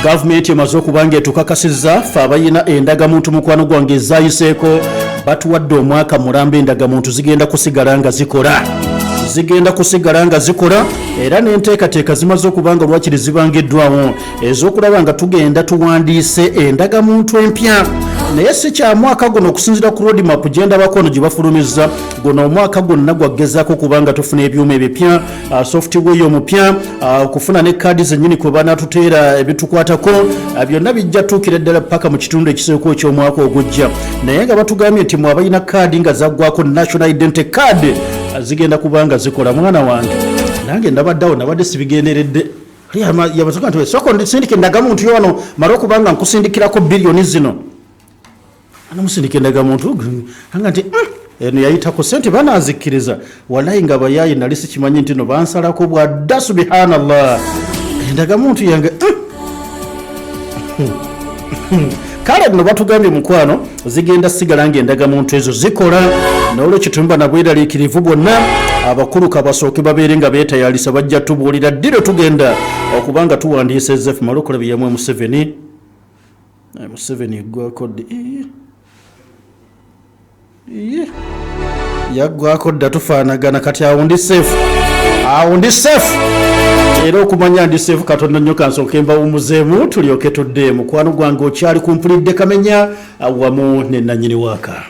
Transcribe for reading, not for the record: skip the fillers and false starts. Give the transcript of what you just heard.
Gavumenti emaze okubanga etukakasizza ffe abayina endagamuntu mukwano gwange ezayiseeko batuwadde omwaka mulamba endagamuntu zigenda kusigala nga zikola era n'enteekateeka zimaze okubanga lwakiri zibangiddwawo ez'okulaba nga tugenda tuwandiise endagamuntu empya naye si kya mwaka guno okusinziira ku roadmap gyendabako ono gye bafulumizza guno omwaka gwonna gwaggezaako kubanga tufuna ebyuma ebipya software omupya okufuna ne kaadi zennyini kwe banaatuteera ebitukwatako byonna bijja tuukira ddala paka mu kitundu ekiseeko eky'omwaka ogujja naye nga batugambye nti mwabalina kaadi nga zaggwako national identity card zigenda kubanga zikola mwana wange nange ndabaddeawo nabadde sibigenderedde yabasoka nti soko ndisindike endagamuntu yono mara okubanga nkusindikirako biliyoni zino anamusindika endagamuntu anga nti eno yayitako sente banazikkiriza walayi nga bayayi nali sikimanyi nti no bansalako bwadda subhanallah endagamuntu yange kale no batugambye mukwano zigenda sigala nga endagamuntu ezo zikola n'olwekyo tumba nabweraliikirivu bwonna abakulu kabasooke babeere nga beetayalisa bajja tubuulira ddiro tugenda okubanga tuwandiisa ezefu mala okulaba yamu Museveni eggwako yaggwako dda tufaanagana kati awo ndi seefu era okumanya ndi seefu katonda nnyo kansooke mbawumuzeemu tulyoke tudde mukwano gwange okyali ku Mpulidde Kamenya awamu ne nannyini waaka.